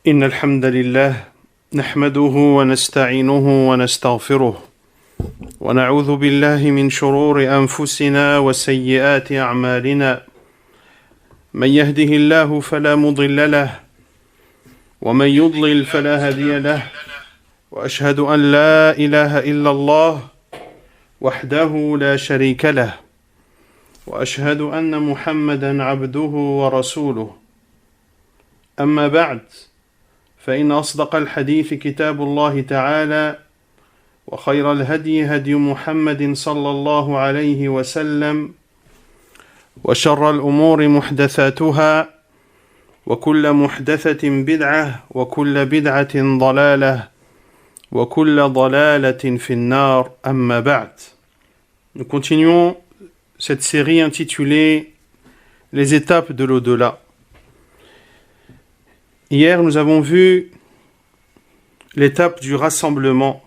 إن الحمد لله نحمده ونستعينه ونستغفره ونعوذ بالله من شرور أنفسنا وسيئات أعمالنا من يهده الله فلا مضل له ومن يضلل فلا هادي له وأشهد أن لا إله إلا الله وحده لا شريك له وأشهد أن محمدا عبده ورسوله أما بعد فإن أصدق الحديث كتاب الله تعالى وخير الهدي هدي محمد صلى الله عليه وسلم وشر الأمور محدثاتها وكل محدثة بدعة وكل بدعة ضلالة وكل ضلالة في النار أما بعد. Nous continuons cette série intitulée Les étapes de l'au-delà. Hier, nous avons vu l'étape du rassemblement.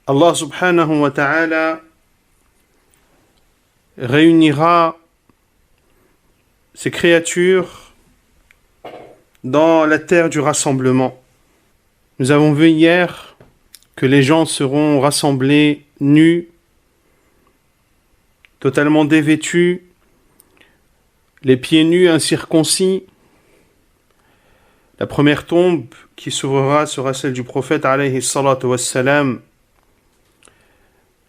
Allah subhanahu wa ta'ala réunira ses créatures dans la terre du rassemblement. Nous avons vu hier que les gens seront rassemblés nus, totalement dévêtus, les pieds nus, incirconcis. La première tombe qui s'ouvrira sera celle du prophète alayhi salatu wassalam.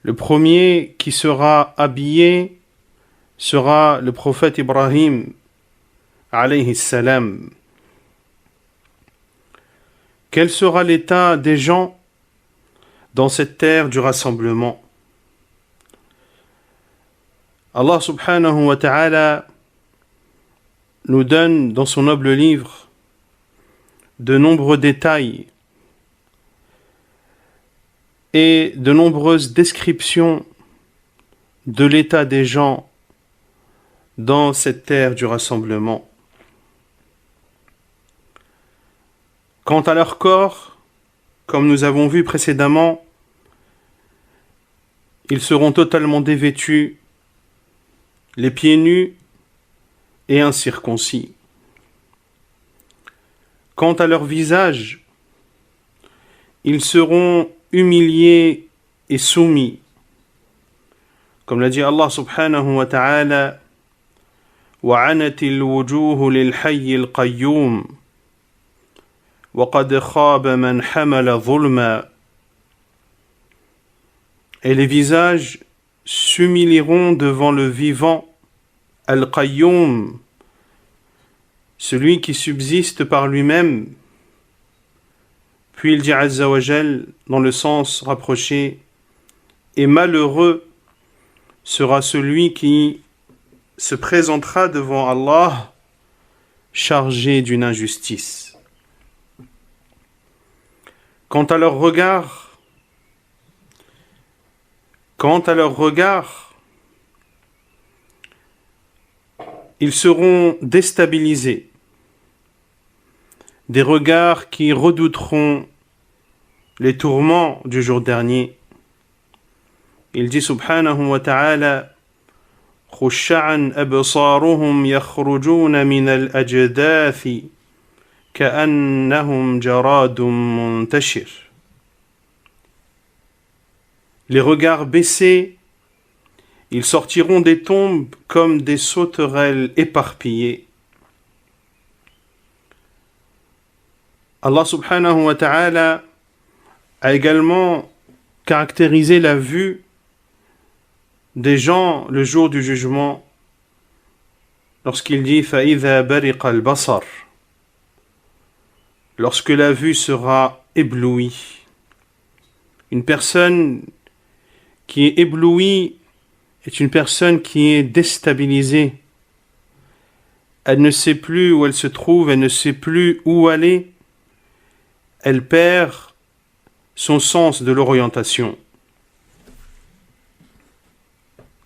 Le premier qui sera habillé sera le prophète Ibrahim alayhi salam. Quel sera l'état des gens dans cette terre du rassemblement? Allah subhanahu wa ta'ala nous donne dans son noble livre de nombreux détails et de nombreuses descriptions de l'état des gens dans cette terre du rassemblement. Quant à leur corps, comme nous avons vu précédemment, ils seront totalement dévêtus, les pieds nus et incirconcis. Quant à leur visage, ils seront humiliés et soumis. Comme l'a dit Allah subhanahu wa ta'ala, وَعَنَتِ الْوُجُوهُ لِلْحَيِّ الْقَيُّومِ وَقَدْ خَابَ مَنْ حَمَلَ ظُلْمًا. Et les visages s'humilieront devant le vivant, Al-Qayyum, celui qui subsiste par lui-même. Puis il dit Azza wa Jal dans le sens rapproché, et malheureux sera celui qui se présentera devant Allah chargé d'une injustice. Quant à leur regard, ils seront déstabilisés, des regards qui redouteront les tourments du jour dernier. Il dit subhanahu wa ta'ala, خُشَّعًا أَبْصَارُهُمْ يَخْرُجُونَ مِنَ الْأَجْدَاثِ كَأَنَّهُمْ جَرَادٌ مُنْتَشِرٌ. Les regards baissés, ils sortiront des tombes comme des sauterelles éparpillées. Allah subhanahu wa ta'ala a également caractérisé la vue des gens le jour du jugement lorsqu'il dit فَإِذَا بَرِقَ الْبَصَرُ, lorsque la vue sera éblouie. Une personne qui est éblouie est une personne qui est déstabilisée. Elle ne sait plus où elle se trouve, elle ne sait plus où aller. Elle perd son sens de l'orientation.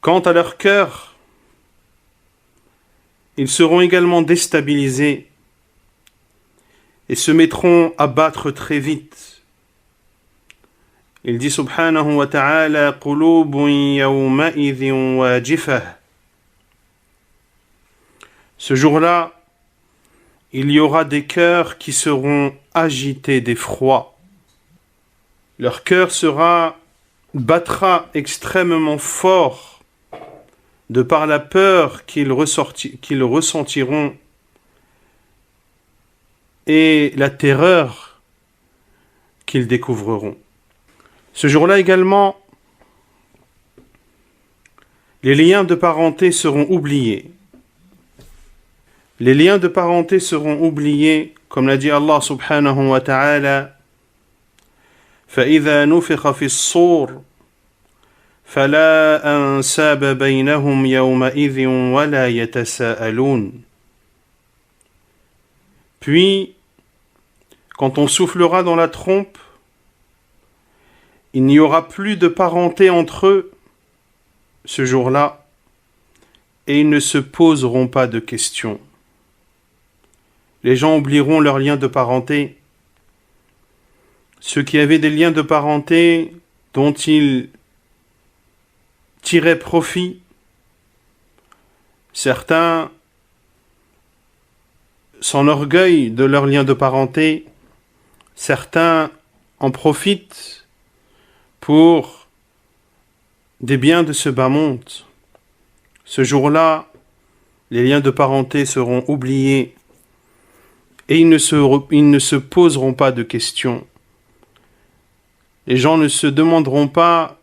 Quant à leur cœur, ils seront également déstabilisés et se mettront à battre très vite. Il dit subhanahu wa ta'ala قُلُوبٌ يَوْمَئِذٍ وَاجِفَةٌ. Ce jour-là, il y aura des cœurs qui seront agités d'effroi. Leur cœur battra extrêmement fort de par la peur qu'ils ressentiront et la terreur qu'ils découvriront. Ce jour-là également, les liens de parenté seront oubliés. Les liens de parenté seront oubliés, comme l'a dit Allah subhanahu wa ta'ala, فَإِذَا نُفِخَ فِي الصُّورِ فَلَا أَنْسَابَ بَيْنَهُمْ يَوْمَئِذٍ وَلَا يَتَسَاءَلُونَ. Puis, quand on soufflera dans la trompe, il n'y aura plus de parenté entre eux ce jour-là, et ils ne se poseront pas de questions. Les gens oublieront leurs liens de parenté. Ceux qui avaient des liens de parenté dont ils tiraient profit, certains s'enorgueillent de leurs liens de parenté, certains en profitent pour des biens de ce bas monde. Ce jour-là, les liens de parenté seront oubliés et ils ne se poseront pas de questions. Les gens ne se demanderont pas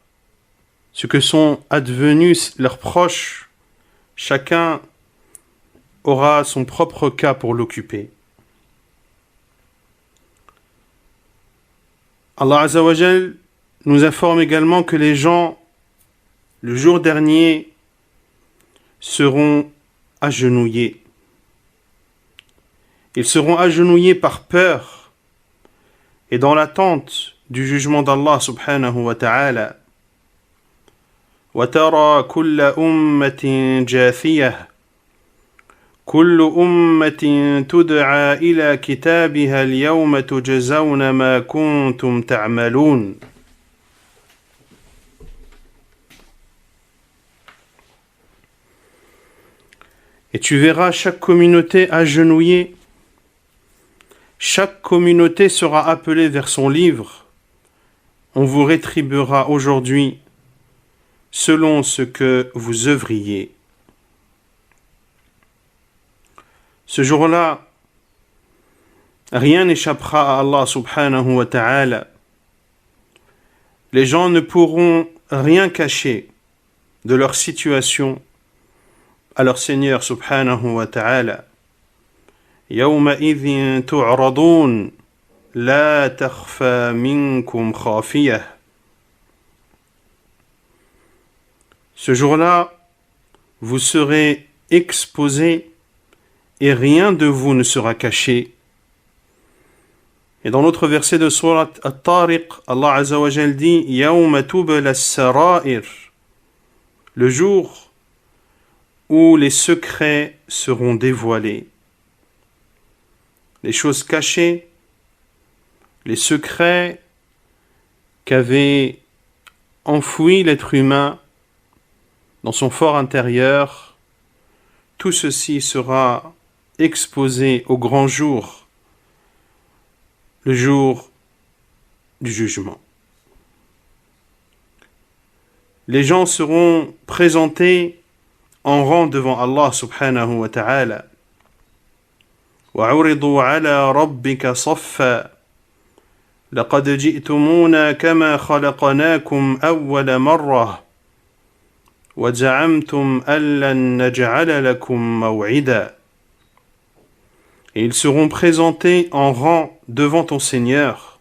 ce que sont advenus leurs proches. Chacun aura son propre cas pour l'occuper. Allah Azza wa Jal nous informe également que les gens, le jour dernier, seront agenouillés. Ils seront agenouillés par peur et dans l'attente du jugement d'Allah subhanahu wa ta'ala. وَتَرَى كُلَّ أُمَّةٍ جَاثِيَةٍ كُلُّ أُمَّةٍ تُدْعَى إِلَى كِتَابِهَا الْيَوْمَ تُجْزَوْنَ مَا كُنْتُمْ تَعْمَلُونَ. Et tu verras chaque communauté agenouillée. Chaque communauté sera appelée vers son livre. On vous rétribuera aujourd'hui selon ce que vous œuvriez. Ce jour-là, rien n'échappera à Allah subhanahu wa ta'ala. Les gens ne pourront rien cacher de leur situation à leur Seigneur subhanahu wa ta'ala. يَوْمَئِذٍ تُعْرَضُونَ لَا تَخْفَى مِنْكُمْ خَافِيَةٌ. Ce jour-là, vous serez exposés et rien de vous ne sera caché. Et dans l'autre verset de Surat At-Tariq, Allah Azza wa Jal dit يَوْمَ تُبْلَى السَّرَائِرُ, le jour où les secrets seront dévoilés. Les choses cachées, les secrets qu'avait enfouis l'être humain dans son fort intérieur, tout ceci sera exposé au grand jour, le jour du jugement. Les gens seront présentés en rang devant Allah subhanahu wa ta'ala. وَعُرِضُوا عَلَى رَبِّكَ صَفًّا لَقَدْ جِئْتُمُونَا كَمَا خَلَقْنَاكُمْ أَوَّلَ مَرَّةٍ وَزَعَمْتُمْ أَن لَّن نَّجْعَلَ لَكُمْ مَوْعِدًا. Et ils seront présentés en rang devant ton Seigneur.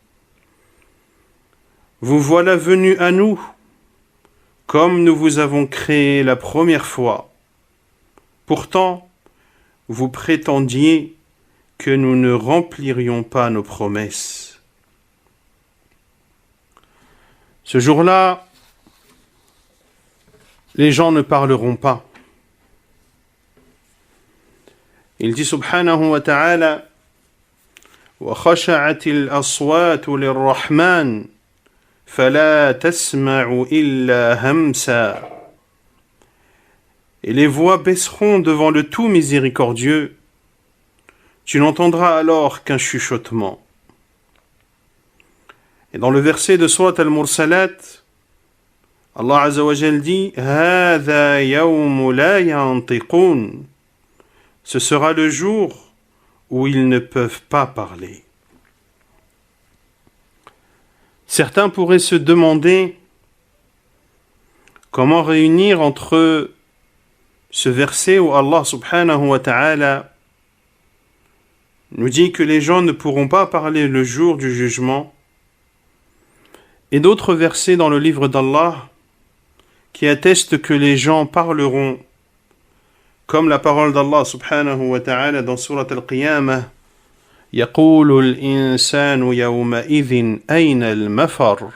Vous voilà venus à nous, comme nous vous avons créé la première fois. Pourtant, vous prétendiez que nous ne remplirions pas nos promesses. Ce jour-là, les gens ne parleront pas. Il dit subhanahu wa ta'ala وَخَشَعَتِ الْأَصْوَاتُ لِلرَّحْمَنِ فَلَا تَسْمَعُ إِلَّا هَمْسًا. Et les voix baisseront devant le tout miséricordieux. tu n'entendras alors qu'un chuchotement. Et dans le verset de Surat Al-Mursalat, Allah Azza wa Jal dit « Hādhā yawmu lā yantiqūn » Ce sera le jour où ils ne peuvent pas parler. Certains pourraient se demander comment réunir entre ce verset où Allah subhanahu wa ta'ala nous dit que les gens ne pourront pas parler le jour du jugement et d'autres versets dans le livre d'Allah qui attestent que les gens parleront, comme la parole d'Allah subhanahu wa ta'ala dans Surat Al-Qiyamah يقول الإنسان يومئذ أين المفر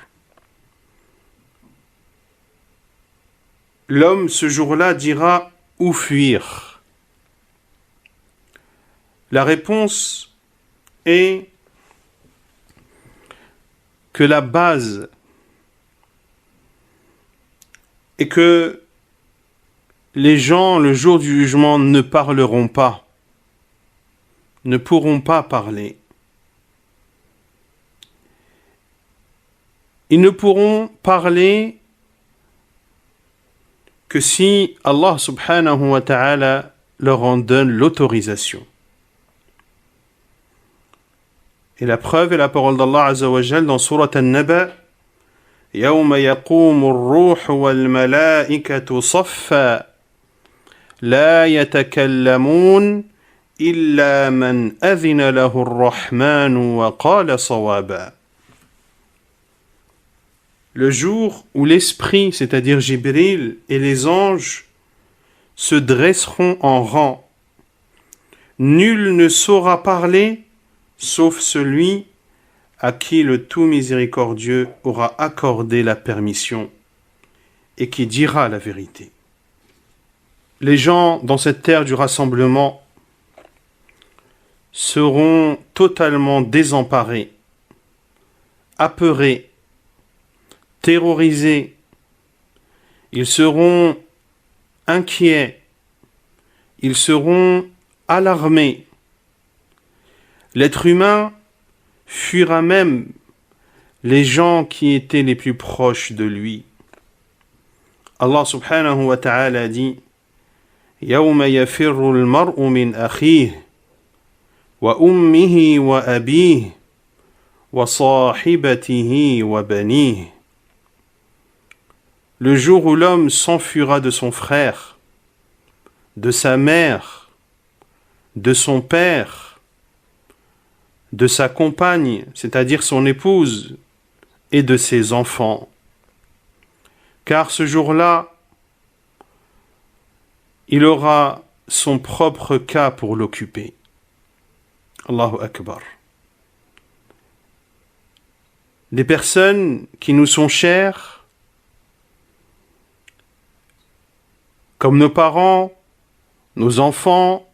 L'homme ce jour-là dira où fuir. La réponse est que la base est que les gens le jour du jugement ne parleront pas, ne pourront pas parler. Ils ne pourront parler que si Allah subhanahu wa ta'ala leur en donne l'autorisation. Et la preuve est la parole d'Allah Azza wa Jal dans Surat An-Naba يَوْمَ يَقُومُ الرُّوحُ وَالْمَلَائِكَةُ صَفًّا لَا يَتَكَلَّمُونَ إِلَّا مَنْ أَذِنَ لَهُ الرَّحْمَنُ وَقَالَ صَوَابًا. Le jour où l'esprit, c'est-à-dire Jibril et les anges, se dresseront en rang. Nul ne saura parler sauf celui à qui le tout miséricordieux aura accordé la permission et qui dira la vérité. Les gens dans cette terre du rassemblement seront totalement désemparés, apeurés, terrorisés. Ils seront inquiets, ils seront alarmés. L'être humain fuira même les gens qui étaient les plus proches de lui. Allah subhanahu wa ta'ala dit يَوْمَ يَفِرُّ الْمَرْءُ مِنْ أَخِيهِ وَأُمِّهِ وَأَبِيهِ وَصَاحِبَتِهِ وَبَنِيهِ. Le jour où l'homme s'enfuira de son frère, de sa mère, de son père, de sa compagne, c'est-à-dire son épouse, et de ses enfants. Car ce jour-là, il aura son propre cas pour l'occuper. Allahu Akbar. Des personnes qui nous sont chères, comme nos parents, nos enfants,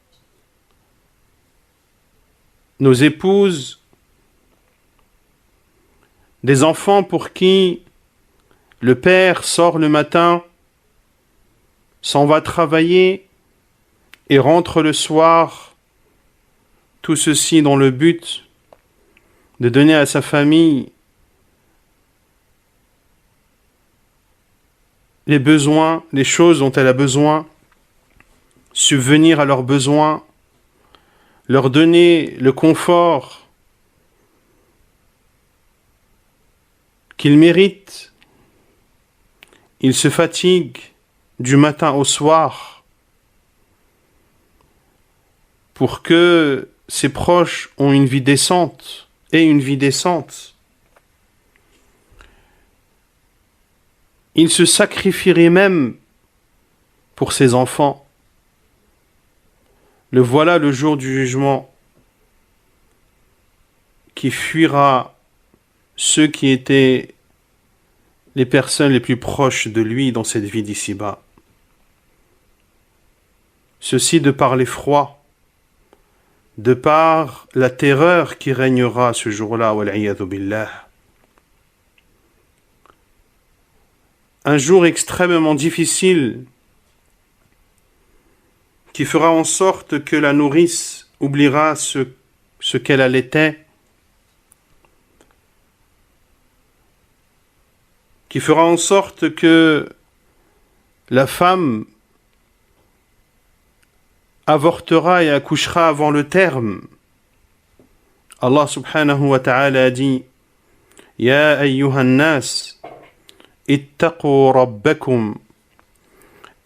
nos épouses, des enfants pour qui le père sort le matin, s'en va travailler et rentre le soir, tout ceci dans le but de donner à sa famille les besoins, les choses dont elle a besoin, subvenir à leurs besoins, leur donner le confort qu'ils méritent. Ils se fatiguent du matin au soir pour que ses proches ont une vie décente et une vie décente. Il se sacrifierait même pour ses enfants. Le voilà le jour du jugement qui fuira ceux qui étaient les personnes les plus proches de lui dans cette vie d'ici-bas. Ceci de par l'effroi, de par la terreur qui régnera ce jour-là, wal'iyadhu billah. Un jour extrêmement difficile qui fera en sorte que la nourrice oubliera ce qu'elle allaitait, qui fera en sorte que la femme avortera et accouchera avant le terme. Allah subhanahu wa ta'ala a dit: Ya ayyuhan nas, ittaqu rabbakum,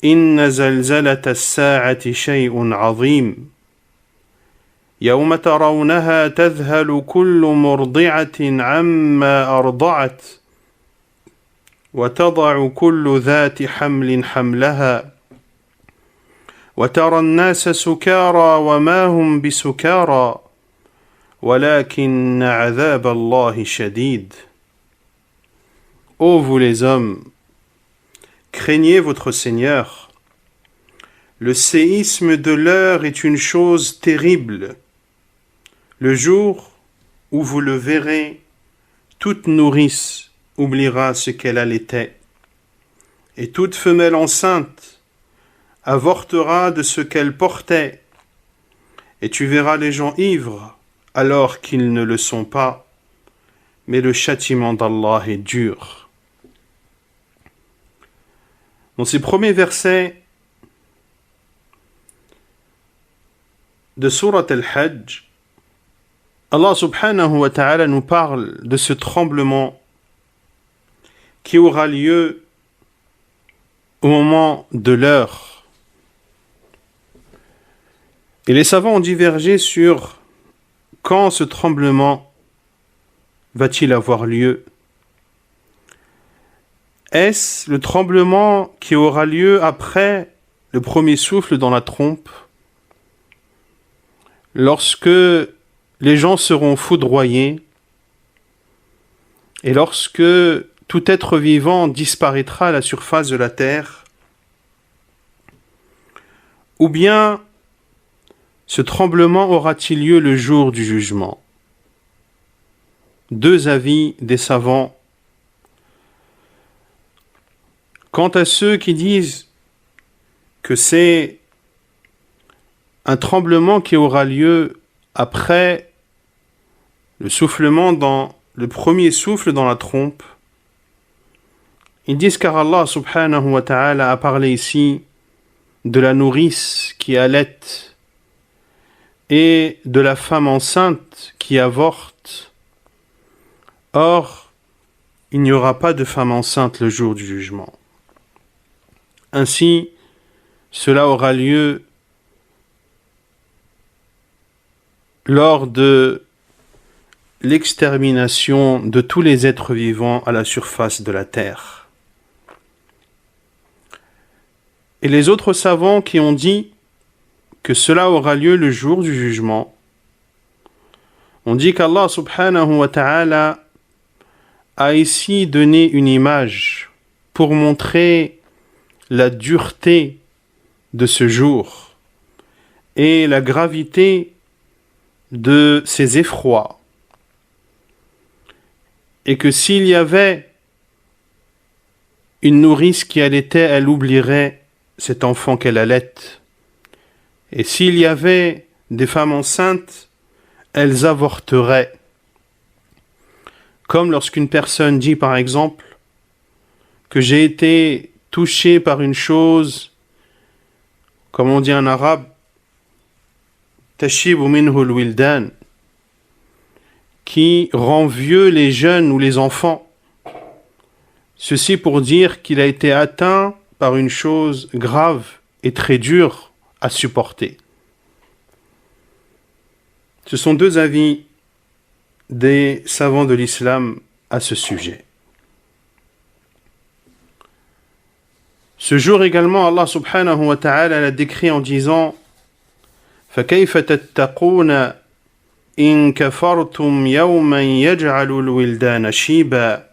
inna zalzalata as-sa'ati shay'un 'azim. يوم ترونها تذهل كل مرضعة عما أرضعت وتضع كل ذات حمل حملها وترى الناس سكارى وما هم بسكارى ولكن عذاب الله شديد. Ô vous les hommes, craignez votre Seigneur. Le séisme de l'heure est une chose terrible. Le jour où vous le verrez, toute nourrice oubliera ce qu'elle allaitait, et toute femelle enceinte avortera de ce qu'elle portait, et tu verras les gens ivres alors qu'ils ne le sont pas, mais le châtiment d'Allah est dur. Dans ces premiers versets de Surat al-Hajj, Allah subhanahu wa ta'ala nous parle de ce tremblement qui aura lieu au moment de l'heure. Et les savants ont divergé sur quand ce tremblement va-t-il avoir lieu. Est-ce le tremblement qui aura lieu après le premier souffle dans la trompe, lorsque les gens seront foudroyés et lorsque tout être vivant disparaîtra à la surface de la terre? Ou bien ce tremblement aura-t-il lieu le jour du jugement? Deux avis des savants. Quant à ceux qui disent que c'est un tremblement qui aura lieu après le soufflement le premier souffle dans la trompe, ils disent car Allah subhanahu wa ta'ala a parlé ici de la nourrice qui allaite et de la femme enceinte qui avorte. Or, il n'y aura pas de femme enceinte le jour du jugement. Ainsi, cela aura lieu lors de l'extermination de tous les êtres vivants à la surface de la terre. Et les autres savants qui ont dit que cela aura lieu le jour du jugement, on dit qu'Allah subhanahu wa ta'ala a ici donné une image pour montrer la dureté de ce jour et la gravité de ces effrois. Et que s'il y avait une nourrice qui allaitait, elle oublierait cet enfant qu'elle allaite. Et s'il y avait des femmes enceintes, elles avorteraient. Comme lorsqu'une personne dit par exemple que j'ai été touché par une chose, comme on dit en arabe, tashibu minhu al-wildan, qui rend vieux les jeunes ou les enfants. Ceci pour dire qu'il a été atteint par une chose grave et très dure à supporter. Ce sont deux avis des savants de l'islam à ce sujet. Ce jour également, Allah subhanahu wa ta'ala l'a décrit en disant فَكَيْفَ تَتَّقُونَ إِن كَفَرْتُمْ يَوْمًا يَجْعَلُ الْوِلْدَانَ شِيبًا.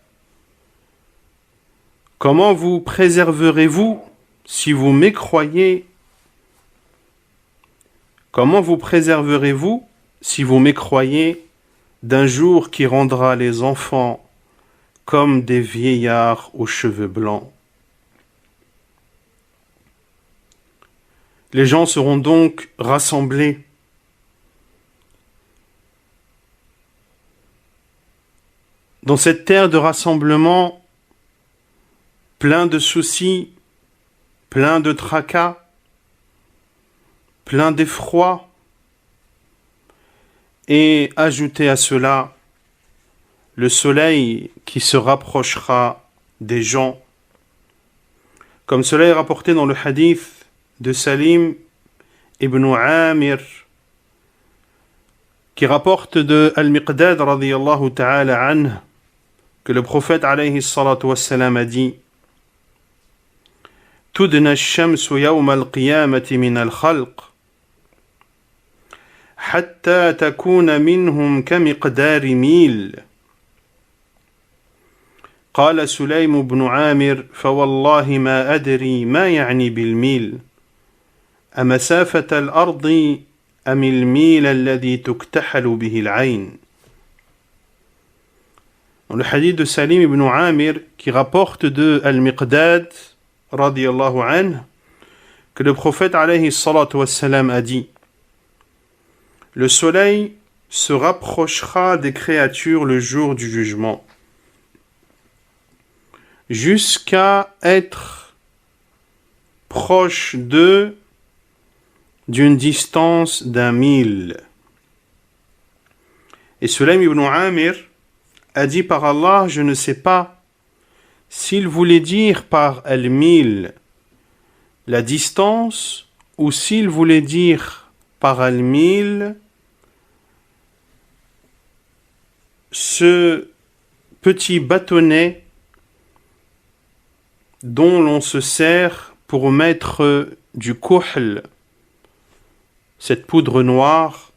Comment vous préserverez-vous si vous mécroyez? Comment vous préserverez-vous si vous mécroyez d'un jour qui rendra les enfants comme des vieillards aux cheveux blancs? Les gens seront donc rassemblés Dans cette terre de rassemblement, plein de soucis, plein de tracas, plein d'effroi, et ajouter à cela le soleil qui se rapprochera des gens. Comme cela est rapporté dans le hadith de Salim ibn Amir, qui rapporte de Al-Miqdad radiyallahu ta'ala anhu, que le prophète alayhi salatu wassalam a dit: Tudna ash-shamsu yawma al-qiyamati min al-khalq hatta takuna minhum kamiqdari mil. قال سليم بن عامر فوالله ما أدري ما يعني بالميل أمسافة الأرض أم الميل الذي تكتحل به العين. Dans le hadith de Salim ibn Amir qui rapporte de Al-Miqdad radiyallahu anhu que le prophète alayhi salatu wassalam a dit: le soleil se rapprochera des créatures le jour du jugement jusqu'à être proche d'eux d'une distance d'1 mille. Et Sulaym ibn Amir a dit: par Allah, je ne sais pas s'il voulait dire par al-mil la distance ou s'il voulait dire par al-mil ce petit bâtonnet dont l'on se sert pour mettre du kuhl, cette poudre noire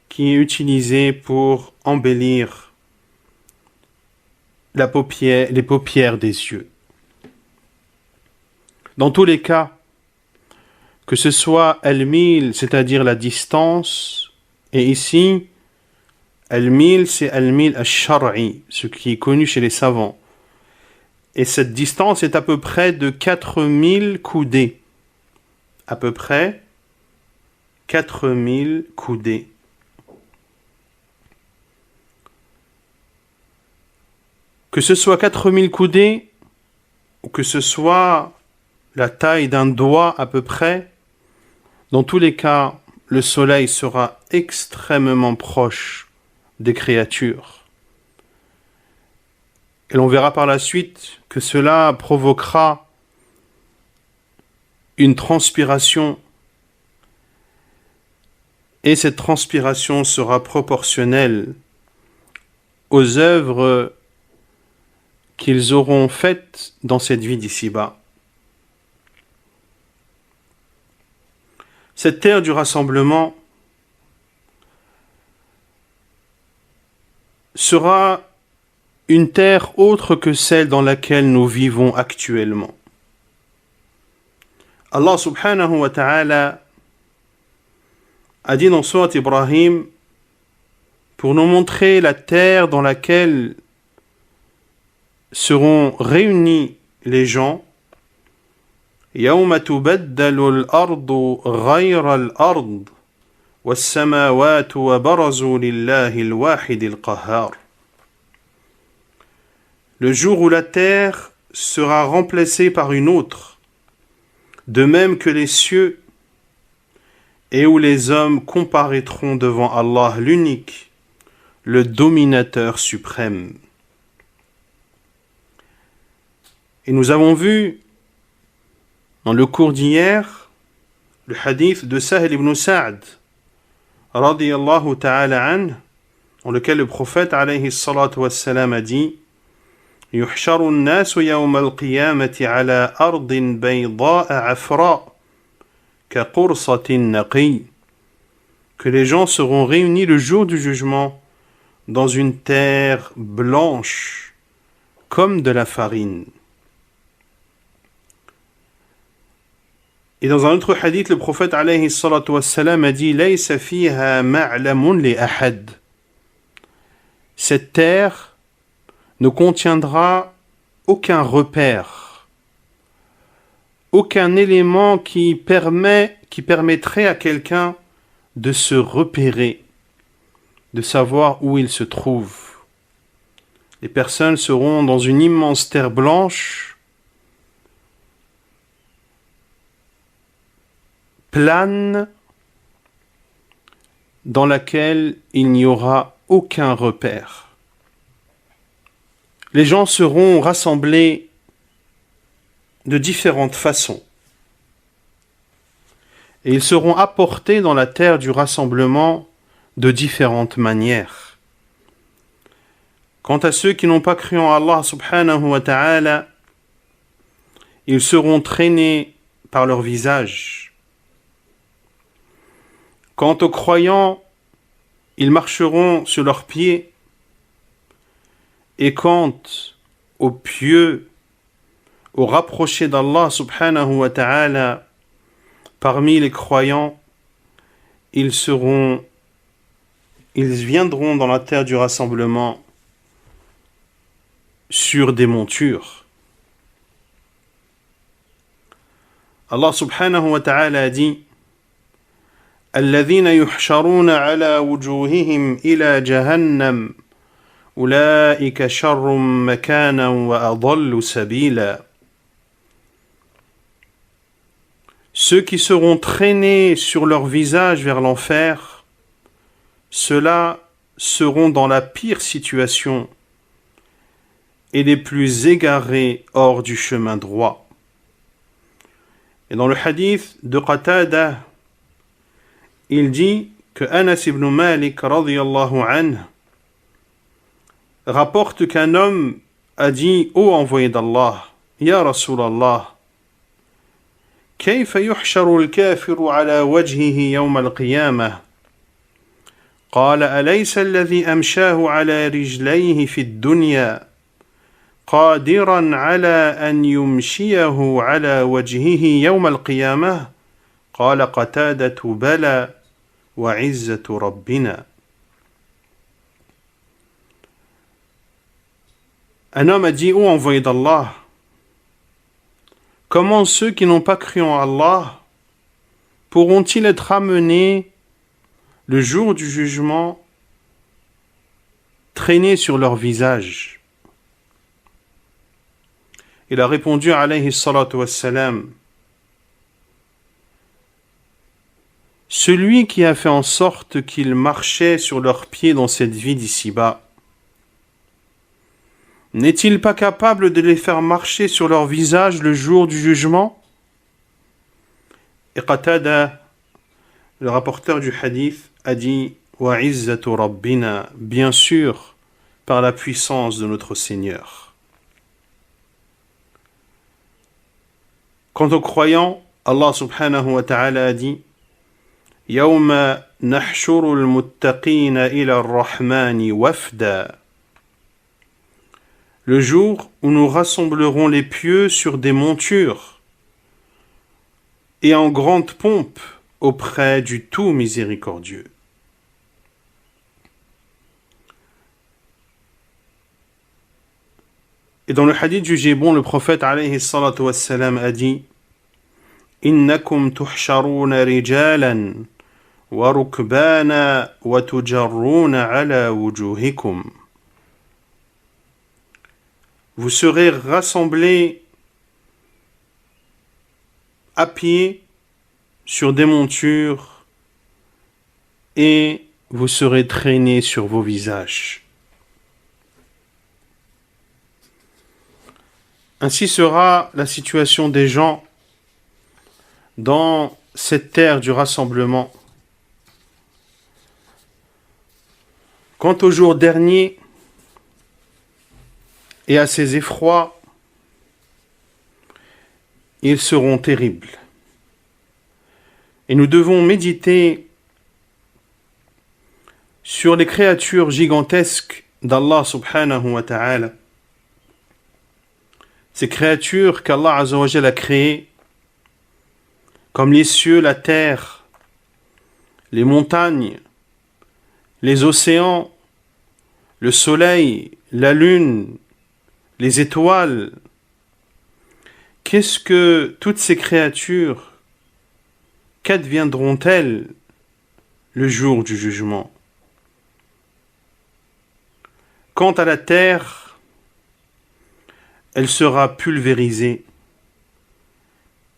qui est utilisée pour embellir les paupières des yeux. Dans tous les cas, que ce soit al-mil, c'est-à-dire la distance, et ici, al-mil, c'est al-mil al-shar'i, ce qui est connu chez les savants. Et cette distance est à peu près de 4000 coudées. À peu près 4000 coudées. Que ce soit 4000 coudées, ou que ce soit la taille d'un doigt à peu près, dans tous les cas, le soleil sera extrêmement proche des créatures. Et l'on verra par la suite que cela provoquera une transpiration, et cette transpiration sera proportionnelle aux œuvres qu'ils auront faites dans cette vie d'ici-bas. Cette terre du rassemblement sera une terre autre que celle dans laquelle nous vivons actuellement. Allah subhanahu wa ta'ala a dit dans Sourate Ibrahim, pour nous montrer la terre dans laquelle seront réunis les gens: يَوْمَ تُبَدَّلُ الْأَرْضُ غَيْرَ الْأَرْضِ وَالسَّمَاوَاتُ وَبَرَزُوا لِلَّهِ الْوَاحِدِ الْقَهَّارِ. Le jour où la terre sera remplacée par une autre, de même que les cieux, et où les hommes comparaîtront devant Allah l'unique, le dominateur suprême. Et nous avons vu dans le cours d'hier le hadith de Sahl ibn Sa'd radiyallahu ta'ala anhu, dans lequel le prophète alayhi salatu wassalam a dit: يحشر الناس يوم القيامة على أرض بيضاء عفراء كقرصة النقي. Que les gens seront réunis le jour du jugement dans une terre blanche comme de la farine. Et dans un autre hadith, le prophète alayhi salatu wassalam a dit: ليس فيها معلم لأحد. Cette terre ne contiendra aucun repère, aucun élément qui permettrait à quelqu'un de se repérer, de savoir où il se trouve. Les personnes seront dans une immense terre blanche, plane, dans laquelle il n'y aura aucun repère. Les gens seront rassemblés de différentes façons. Et ils seront apportés dans la terre du rassemblement de différentes manières. Quant à ceux qui n'ont pas cru en Allah subhanahu wa ta'ala, ils seront traînés par leur visage. Quant aux croyants, ils marcheront sur leurs pieds. Et quant aux pieux, aux rapprochés d'Allah subhanahu wa ta'ala, parmi les croyants, ils viendront dans la terre du rassemblement sur des montures. Allah subhanahu wa ta'ala a dit الذين يحشرون على وجوههم إلى جهنم أولئك شر مكانا وأضل سبيلا. Ceux qui seront traînés sur leur visage vers l'enfer, ceux-là seront dans la pire situation et les plus égarés hors du chemin droit. Et dans le hadith de Qatada, il dit que Anas ibn Malik radiyallahu anhu rapporte qu'un homme a dit: Ô envoyé d'Allah, Ya Rasulallah, كيف يحشر الكافر على وجهه يوم القيامة؟ قال: أليس الذي أمشاه على رجليه في الدنيا قادرا على أن يمشيه على وجهه يوم القيامة؟ قال قتادة: بلى وعزة ربنا. Un homme a dit: Ô envoyé d'Allah, comment ceux qui n'ont pas cru en Allah pourront-ils être amenés le jour du jugement traînés sur leur visage? Il a répondu alayhi salatu wassalam: celui qui a fait en sorte qu'ils marchaient sur leurs pieds dans cette vie d'ici-bas, n'est-il pas capable de les faire marcher sur leur visage le jour du jugement? Et Qatada, le rapporteur du hadith, a dit: Wa izzatu rabbina, bien sûr, par la puissance de notre Seigneur. Quant aux croyants, Allah subhanahu wa ta'ala a dit: Yawma nahshuru al-muttaqina ila ar-Rahmani wafda. Le jour où nous rassemblerons les pieux sur des montures et en grande pompe auprès du tout miséricordieux. Et dans le hadith jugé bon, le prophète alayhi salatu wassalam a dit: Innakum tuhsharuna rijalan wa rukbana wa tujarruna ala wujuhikum. Vous serez rassemblés à pied sur des montures et vous serez traînés sur vos visages. Ainsi sera la situation des gens dans cette terre du rassemblement. Quant au jour dernier et à ses effrois, ils seront terribles. Et nous devons méditer sur les créatures gigantesques d'Allah subhanahu wa ta'ala. Ces créatures qu'Allah azza wa jalla a créées, comme les cieux, la terre, les montagnes, les océans, le soleil, la lune, les étoiles. Qu'est-ce que toutes ces créatures, qu'adviendront-elles le jour du jugement? Quant à la terre, elle sera pulvérisée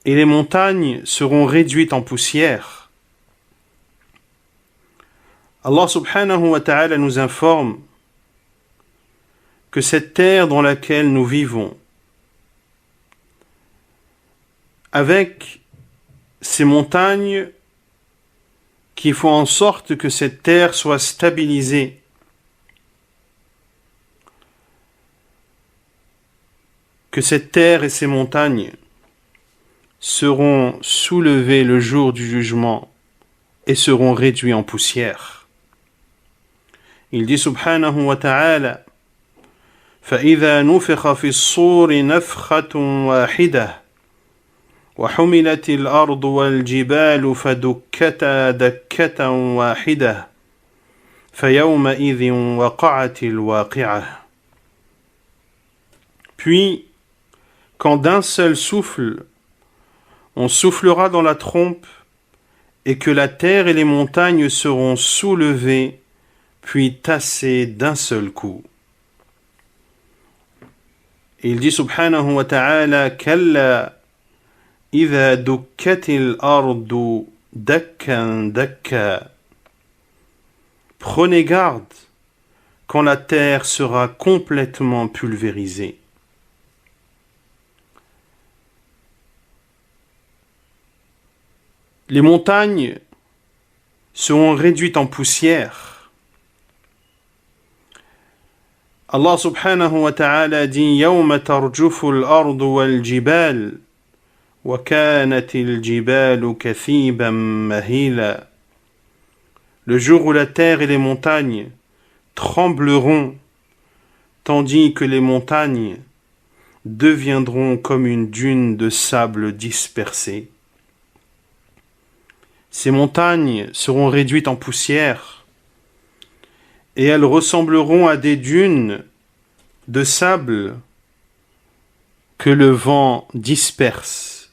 et les montagnes seront réduites en poussière. Allah subhanahu wa ta'ala nous informe que cette terre dans laquelle nous vivons, avec ces montagnes qui font en sorte que cette terre soit stabilisée, que cette terre et ces montagnes seront soulevées le jour du jugement et seront réduits en poussière. Il dit subhanahu wa ta'ala: فَإِذَا نُفِخَ فِي الصُّورِ نَفْخَةٌ وَاحِدَةٌ وَحُمِلَتِ الْأَرْضُ وَالْجِبَالُ فَدُكَّتَا دَكَّةً وَاحِدَةً فَيَوْمَئِذٍ وَقَعَتِ الْوَاقِعَةُ. Puis, quand d'un seul souffle, on soufflera dans la trompe, et que la terre et les montagnes seront soulevées, puis tassées d'un seul coup. Et il dit subhanahu wa ta'ala: كَلَّا إِذَا دُكَّتِ الْأَرْضُ دَكًّا دَكًّا. Prenez garde quand la terre sera complètement pulvérisée. Les montagnes seront réduites en poussière. Allah subhanahu wa ta'ala dit: يَوْمَ تَرْجُفُ الْأَرْضُ وَالْجِبَالُ وَكَانَتِ الْجِبَالُ كَثِيبًا مَهِيلًا. Le jour où la terre et les montagnes trembleront, tandis que les montagnes deviendront comme une dune de sable dispersée. Ces montagnes seront réduites en poussière et elles ressembleront à des dunes de sable que le vent disperse.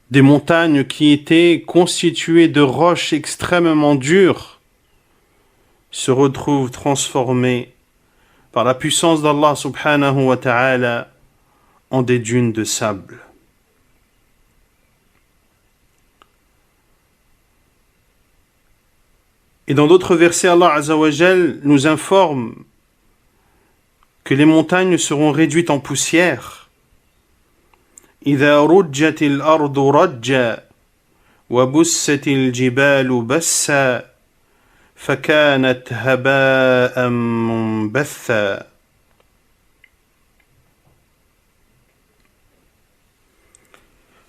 Des montagnes qui étaient constituées de roches extrêmement dures se retrouvent transformées par la puissance d'Allah subhanahu wa ta'ala en des dunes de sable. Et dans d'autres versets, Allah Azza wa Jal nous informe que les montagnes seront réduites en poussière. إِذَا رُجَّتِ الْأَرْضُ رَجًّا وَبُسَّتِ الْجِبَالُ بَسًّا فَكَانَتْ هَبَاءً مُنبَثًّا.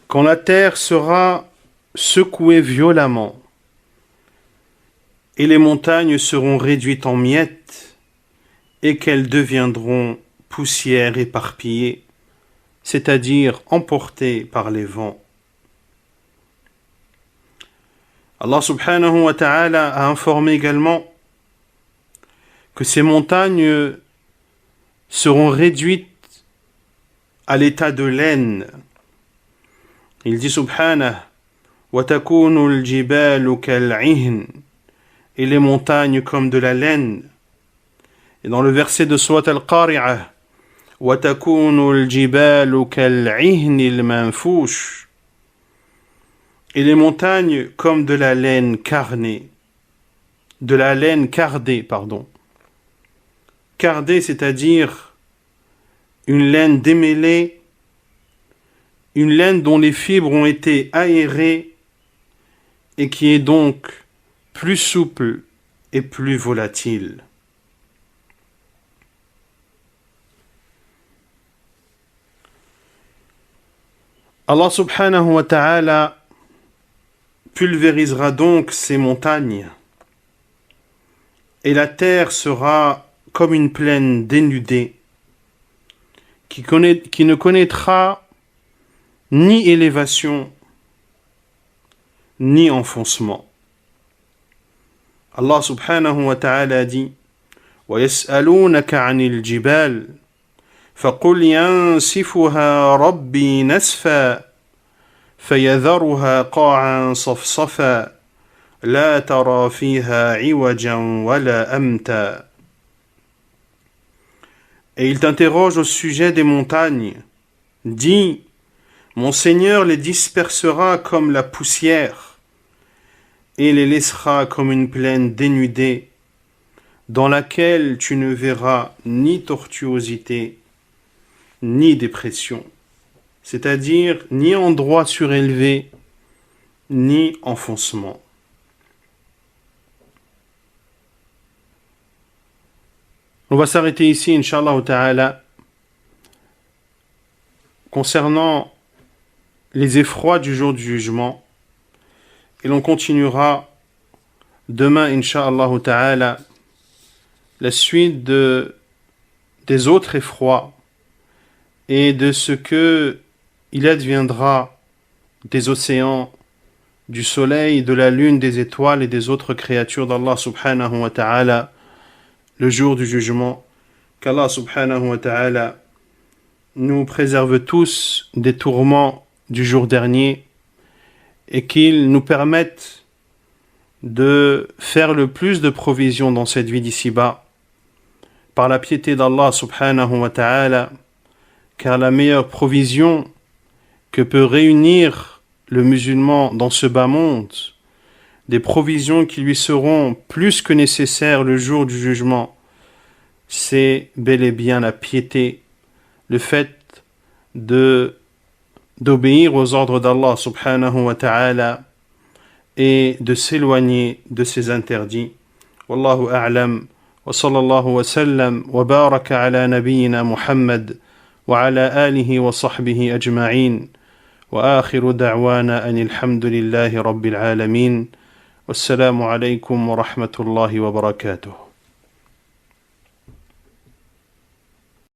Quand la terre sera secouée violemment, et les montagnes seront réduites en miettes, et qu'elles deviendront poussière éparpillée, c'est-à-dire emportées par les vents. Allah subhanahu wa ta'ala a informé également que ces montagnes seront réduites à l'état de laine. Il dit subhanahu wa takunu al-jibalu kal-'ihn, et les montagnes comme de la laine. Et dans le verset de Surat Al-Qari'ah, وَتَكُونُ الْجِبَالُ كَالْعِهْنِ الْمَنْفُوشِ, et les montagnes comme de la laine carnée, de la laine cardée, Cardée, c'est-à-dire une laine démêlée, une laine dont les fibres ont été aérées et qui est donc plus souple et plus volatile. Allah subhanahu wa ta'ala pulvérisera donc ces montagnes et la terre sera comme une plaine dénudée qui ne connaîtra ni élévation ni enfoncement. Allah subhanahu wa ta'ala dit: وَيَسْأَلُونَكَ عَنِ الْجِبَالِ فَقُلْ يَنْسِفُهَا رَبِّي نَسْفًا فَيَذَرُهَا قَاعًا صَفْصَفًا لَا تَرَى فِيهَا عِوَجًا وَلَا أَمْتًا. Et il t'interroge au sujet des montagnes. Dis, mon Seigneur les dispersera comme la poussière et les laissera comme une plaine dénudée dans laquelle tu ne verras ni tortuosité ni dépression, c'est-à-dire ni endroit surélevé ni enfoncement. On va s'arrêter ici, Inch'Allah ta'ala, concernant les effrois du jour du jugement. Et l'on continuera demain, Inch'Allah ta'ala, la suite des autres effrois et de ce que il adviendra des océans, du soleil, de la lune, des étoiles et des autres créatures d'Allah subhanahu wa ta'ala le jour du jugement. Qu'Allah subhanahu wa ta'ala nous préserve tous des tourments du jour dernier et qu'il nous permette de faire le plus de provisions dans cette vie d'ici-bas par la piété d'Allah subhanahu wa ta'ala, car la meilleure provision que peut réunir le musulman dans ce bas monde, des provisions qui lui seront plus que nécessaires le jour du jugement, c'est bel et bien la piété, le fait d'obéir aux ordres d'Allah subhanahu wa ta'ala et de s'éloigner de ses interdits. Wallahu a'lam, wa sallallahu wa sallam wa baraka ala nabiyyina Muhammad wa ala alihi wa sahbihi ajma'in. وآخر دعوانا أن الحمد لله رب العالمين والسلام عليكم ورحمة الله وبركاته.